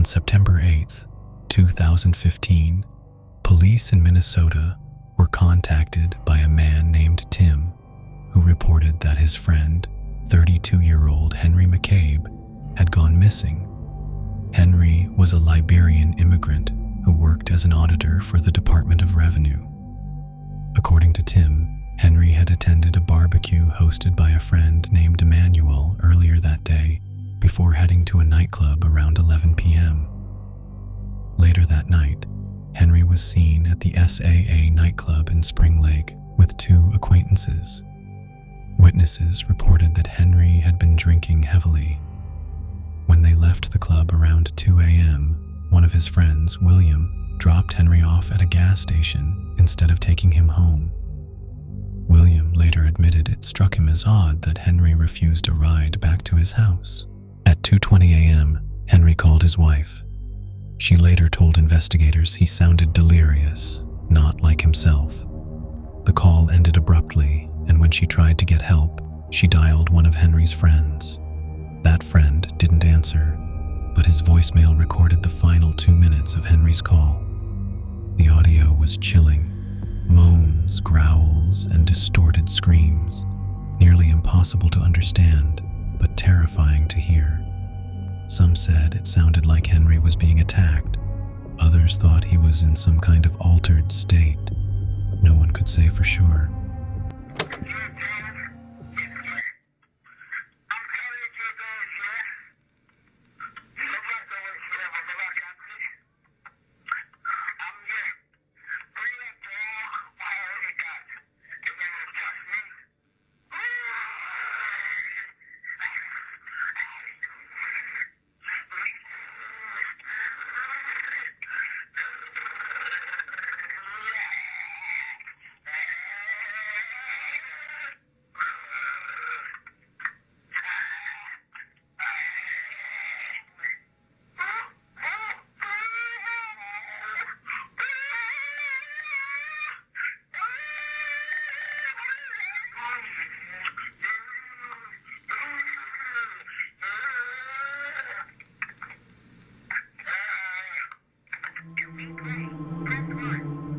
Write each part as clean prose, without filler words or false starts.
On September 8th, 2015, police in Minnesota were contacted by a man named Tim, who reported that his friend, 32-year-old Henry McCabe, had gone missing. Henry was a Liberian immigrant who worked as an auditor for the Department of Revenue. According to Tim, Henry had attended a barbecue hosted by a friend named Emmanuel earlier that day before heading to a nightclub around 11 p.m. Later that night, Henry was seen at the SAA nightclub in Spring Lake with two acquaintances. Witnesses reported that Henry had been drinking heavily. When they left the club around 2 a.m., one of his friends, William, dropped Henry off at a gas station instead of taking him home. William later admitted it struck him as odd that Henry refused a ride back to his house. At 2:20 a.m., Henry called his wife. She later told investigators he sounded delirious, not like himself. The call ended abruptly, and when she tried to get help, she dialed one of Henry's friends. That friend didn't answer, but his voicemail recorded the final 2 minutes of Henry's call. The audio was chilling. Moans, growls, and distorted screams, nearly impossible to understand, but terrifying to hear. Some said it sounded like Henry was being attacked. Others thought he was in some kind of altered state. No one could say for sure.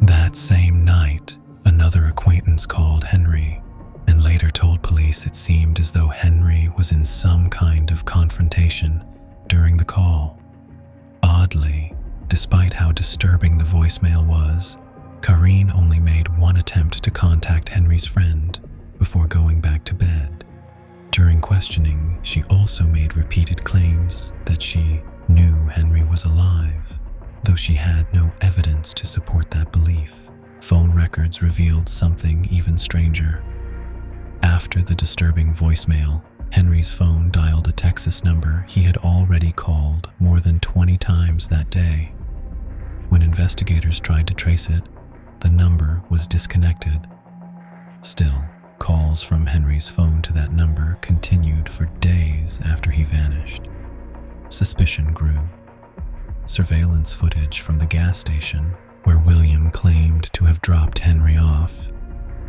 That same night, another acquaintance called Henry and later told police it seemed as though Henry was in some kind of confrontation during the call. Oddly, despite how disturbing the voicemail was, Karine only made one attempt to contact Henry's friend before going back to bed. During questioning, she also made repeated claims that she knew Henry was alive, though she had no evidence to support that belief. Phone records revealed something even stranger. After the disturbing voicemail, Henry's phone dialed a Texas number he had already called more than 20 times that day. When investigators tried to trace it, the number was disconnected. Still, calls from Henry's phone to that number continued for days after he vanished. Suspicion grew. Surveillance footage from the gas station, where William claimed to have dropped Henry off.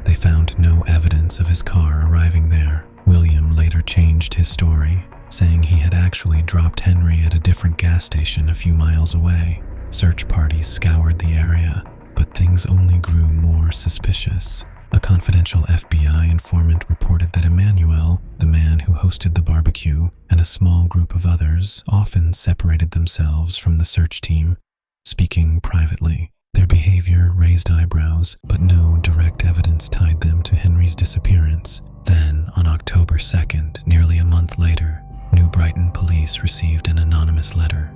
They found no evidence of his car arriving there. William later changed his story, saying he had actually dropped Henry at a different gas station a few miles away. Search parties scoured the area, but things only grew more suspicious. A confidential FBI informant reported that Emmanuel, the man who hosted the barbecue, and a small group of others often separated themselves from the search team, speaking privately. Their behavior raised eyebrows, but no direct evidence tied them to Henry's disappearance. Then, on October 2nd, nearly a month later, New Brighton police received an anonymous letter.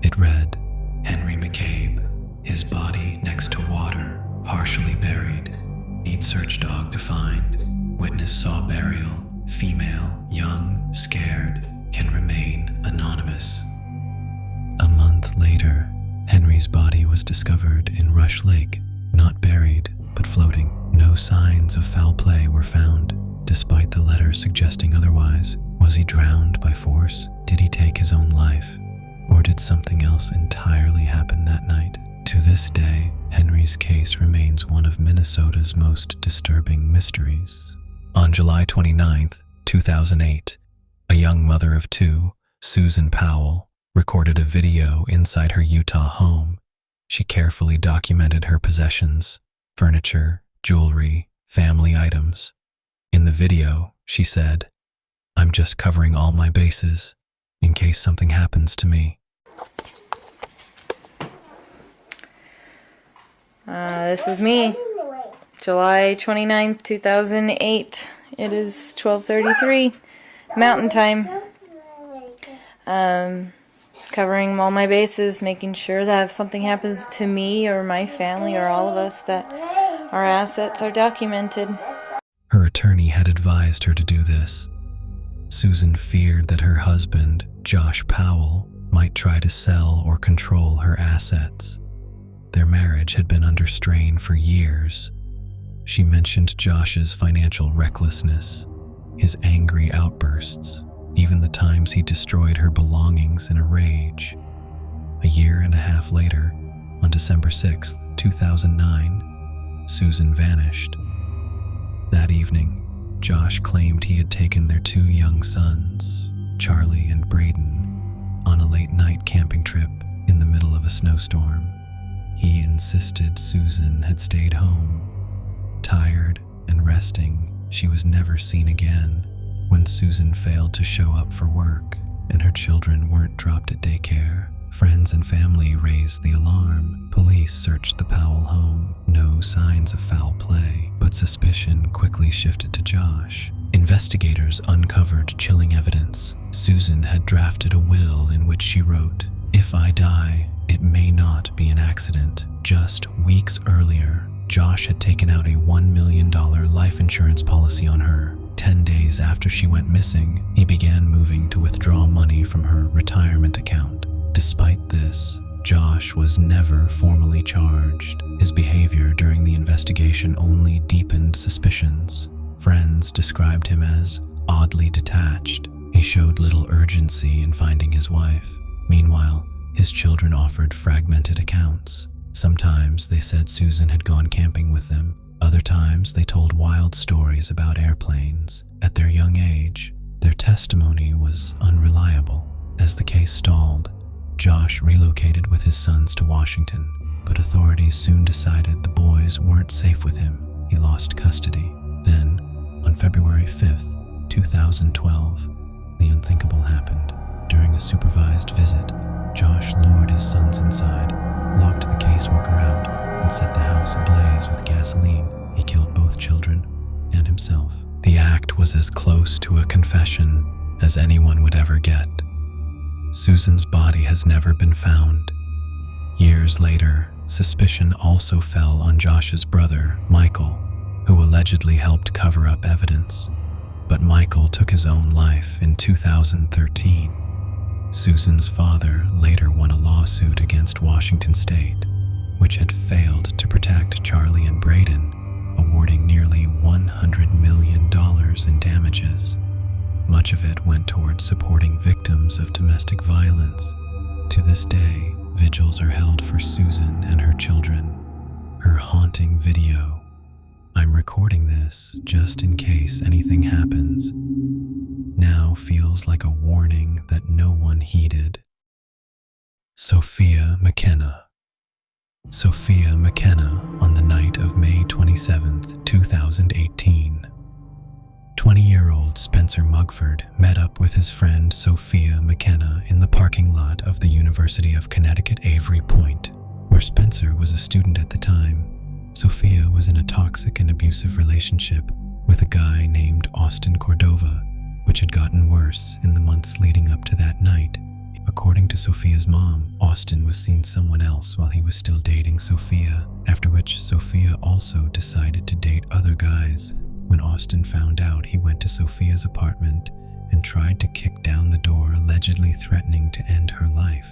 It read, "Henry McCabe, his body next to water, partially buried. Need search dog to find. Witness saw burial. Female, young, scared, can remain anonymous." A month later, Henry's body was discovered in Rush Lake, not buried, but floating. No signs of foul play were found, despite the letter suggesting otherwise. Was he drowned by force? Did he take his own life? Or did something else entirely happen that night? To this day, Henry's case remains one of Minnesota's most disturbing mysteries. On July 29, 2008, a young mother of two, Susan Powell, recorded a video inside her Utah home. She carefully documented her possessions, furniture, jewelry, family items. In the video, she said, "I'm just covering all my bases in case something happens to me." This is me, July 29th, 2008. It is 12:33 Mountain Time. Covering all my bases, making sure that if something happens to me or my family or all of us, that our assets are documented. Her attorney had advised her to do this. Susan feared that her husband, Josh Powell, might try to sell or control her assets. Their marriage had been under strain for years. She mentioned Josh's financial recklessness, his angry outbursts, even the times he destroyed her belongings in a rage. A year and a half later, on December 6, 2009, Susan vanished. That evening, Josh claimed he had taken their 2 young sons, Charlie and Braden, on a late-night camping trip in the middle of a snowstorm. He insisted Susan had stayed home. Tired and resting, she was never seen again. When Susan failed to show up for work and her children weren't dropped at daycare, friends and family raised the alarm. Police searched the Powell home. No signs of foul play, but suspicion quickly shifted to Josh. Investigators uncovered chilling evidence. Susan had drafted a will in which she wrote, "If I die, it may not be an accident." Just weeks earlier, Josh had taken out a $1 million life insurance policy on her. 10 days after she went missing, he began moving to withdraw money from her retirement account. Despite this, Josh was never formally charged. His behavior during the investigation only deepened suspicions. Friends described him as oddly detached. He showed little urgency in finding his wife. Meanwhile, his children offered fragmented accounts. Sometimes they said Susan had gone camping with them. Other times they told wild stories about airplanes. At their young age, their testimony was unreliable. As the case stalled, Josh relocated with his sons to Washington, but authorities soon decided the boys weren't safe with him. He lost custody. Then, on February 5th, 2012, the unthinkable happened. During a supervised visit, Josh lured his sons inside, locked the caseworker out, and set the house ablaze with gasoline. He killed both children and himself. The act was as close to a confession as anyone would ever get. Susan's body has never been found. Years later, suspicion also fell on Josh's brother, Michael, who allegedly helped cover up evidence. But Michael took his own life in 2013. Susan's father later won a lawsuit against Washington State, which had failed to protect Charlie and Braden, awarding nearly $100 million in damages. Much of it went towards supporting victims of domestic violence. To this day, vigils are held for Susan and her children. Her haunting video. I'm recording this just in case anything happens. Now feels like a warning that no one heeded. Sofia McKenna. Sofia McKenna on the night of May 27, 2018. 20-year-old Spencer Muckford met up with his friend Sofia McKenna in the parking lot of the University of Connecticut Avery Point, where Spencer was a student at the time. Sofia was in a toxic and abusive relationship with a guy named Austin Cordova, which had gotten worse in the months leading up to that night. According to Sofia's mom, Austin was seeing someone else while he was still dating Sofia, after which Sofia also decided to date other guys. When Austin found out, he went to Sofia's apartment and tried to kick down the door, allegedly threatening to end her life.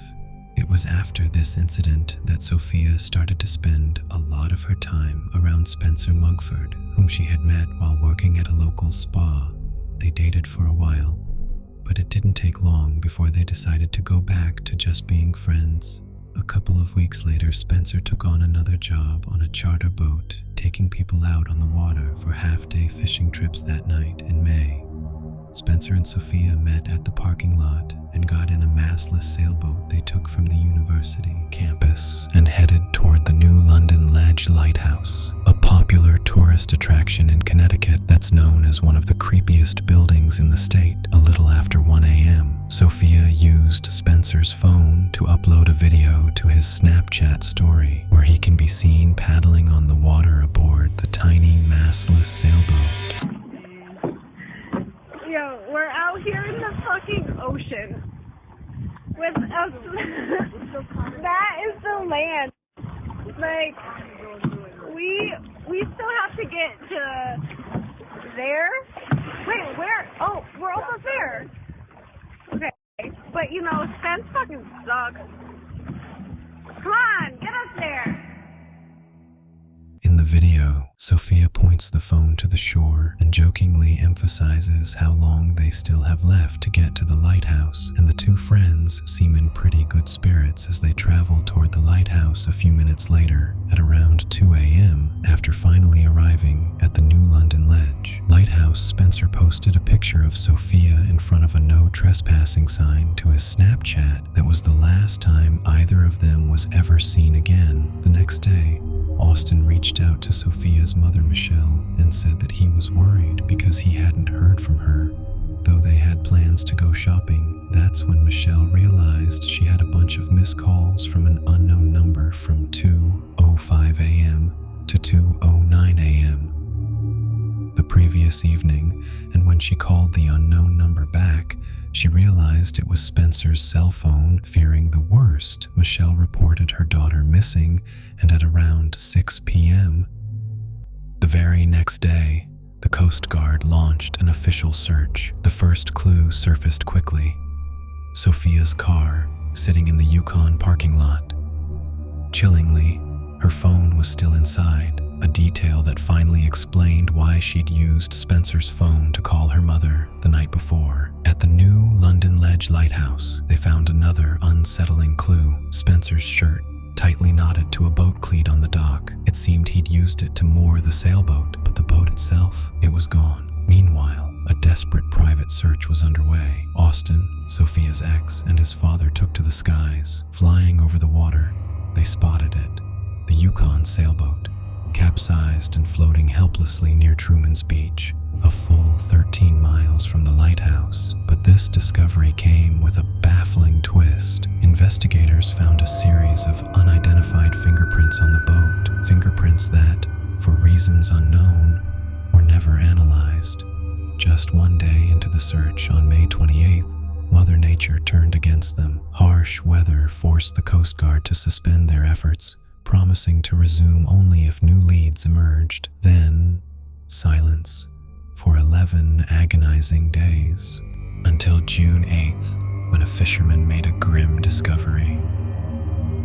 It was after this incident that Sofia started to spend a lot of her time around Spencer Muckford, whom she had met while working at a local spa. They dated for a while, but it didn't take long before they decided to go back to just being friends. A couple of weeks later, Spencer took on another job on a charter boat, taking people out on the water for half-day fishing trips that night in May. Spencer and Sofia met at the parking lot and got in a mastless sailboat they took from the university campus and headed toward the New London Ledge Lighthouse, a popular tourist attraction in Connecticut that's known as one of the creepiest buildings in the state. A little after 1 a.m., Sofia used Spencer's phone to upload a video to his Snapchat story where he can be seen paddling on the water aboard the tiny mastless sailboat. Yo, we're out here in the fucking ocean with us. That is the land. Like, we still have to get to there. Wait, where? Oh, we're almost there. Okay, but Spence fucking sucks. Come on, get us there. In the video, Sofia points the phone to the shore and jokingly emphasizes how long they still have left to get to the lighthouse, and the two friends seem in pretty good spirits as they travel toward the lighthouse a few minutes later at around 2 a.m. after finally arriving at the New London Ledge Lighthouse. Spencer posted a picture of Sofia in front of a no trespassing sign to his Snapchat. That was the last time either of them was ever seen again. The next day, Austin reached out to Sofia's mother, Michelle, and said that he was worried because he hadn't heard from her, though they had plans to go shopping. That's when Michelle realized she had a bunch of missed calls from an unknown number from 2:05 a.m. to 2:09 a.m. the previous evening, and when she called the unknown number back, she realized it was Spencer's cell phone. Fearing the worst, Michelle reported her daughter missing, and at around 6 p.m. the very next day, the Coast Guard launched an official search. The first clue surfaced quickly: Sofia's car sitting in the Yukon parking lot. Chillingly, her phone was still inside, a detail that finally explained why she'd used Spencer's phone to call her mother the night before. At the New London Ledge Lighthouse, they found another unsettling clue: Spencer's shirt, tightly knotted to a boat cleat on the dock. It seemed he'd used it to moor the sailboat, but the boat itself, it was gone. Meanwhile, a desperate private search was underway. Austin, Sofia's ex, and his father took to the skies. Flying over the water, they spotted it: the Yukon sailboat, capsized and floating helplessly near Truman's Beach, a full 13 miles from the lighthouse. But this discovery came with a baffling twist. Investigators found a series of unidentified fingerprints on the boat, fingerprints that, for reasons unknown, were never analyzed. Just one day into the search, on May 28th, Mother Nature turned against them. Harsh weather forced the Coast Guard to suspend their efforts, promising to resume only if new leads emerged. Then, silence for 11 agonizing days, until June 8th, when a fisherman made a grim discovery: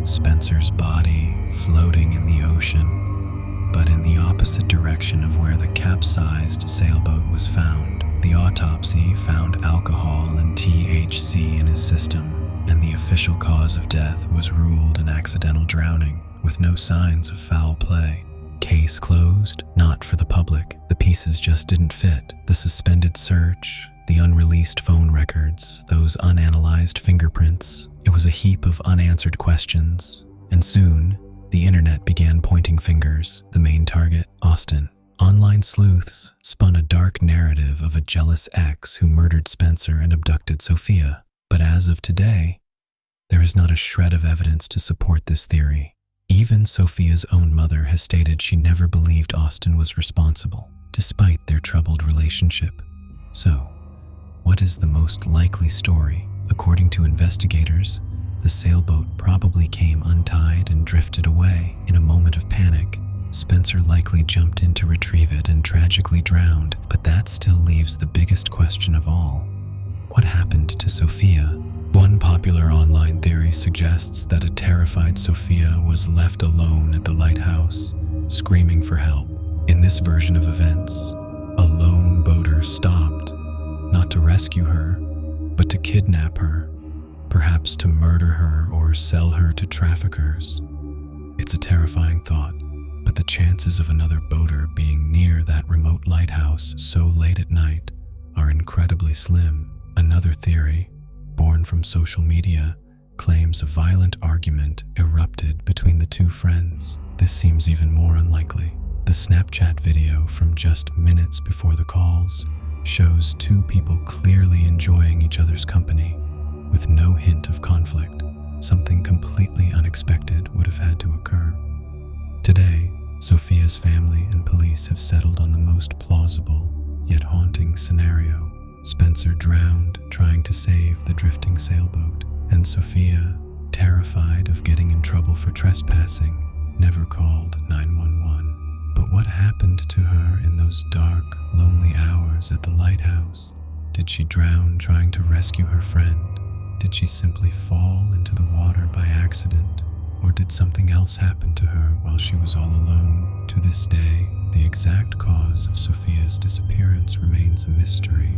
Spencer's body floating in the ocean, but in the opposite direction of where the capsized sailboat was found. The autopsy found alcohol and THC in his system, and the official cause of death was ruled an accidental drowning, with no signs of foul play. Case closed, not for the public. The pieces just didn't fit. The suspended search, the unreleased phone records, those unanalyzed fingerprints. It was a heap of unanswered questions, and soon, the internet began pointing fingers. The main target, Austin. Online sleuths spun a dark narrative of a jealous ex who murdered Spencer and abducted Sofia. But as of today, there is not a shred of evidence to support this theory. Even Sofia's own mother has stated she never believed Austin was responsible, despite their troubled relationship. So, what is the most likely story? According to investigators, the sailboat probably came untied and drifted away. In a moment of panic, Spencer likely jumped in to retrieve it and tragically drowned. But that still leaves the biggest question of all: what happened to Sofia? One popular online theory suggests that a terrified Sofia was left alone at the lighthouse, screaming for help. In this version of events, a lone boater stopped, not to rescue her, but to kidnap her, perhaps to murder her or sell her to traffickers. It's a terrifying thought, but the chances of another boater being near that remote lighthouse so late at night are incredibly slim. Another theory, born from social media, claims a violent argument erupted between the two friends. This seems even more unlikely. The Snapchat video from just minutes before the calls shows two people clearly enjoying each other's company, with no hint of conflict. Something completely unexpected would have had to occur. Today, Sofia's family and police have settled on the most plausible, yet haunting scenario. Spencer drowned trying to save the drifting sailboat, and Sofia, terrified of getting in trouble for trespassing, never called 911. But what happened to her in those dark, lonely hours at the lighthouse? Did she drown trying to rescue her friend? Did she simply fall into the water by accident? Or did something else happen to her while she was all alone? To this day, the exact cause of Sofia's disappearance remains a mystery.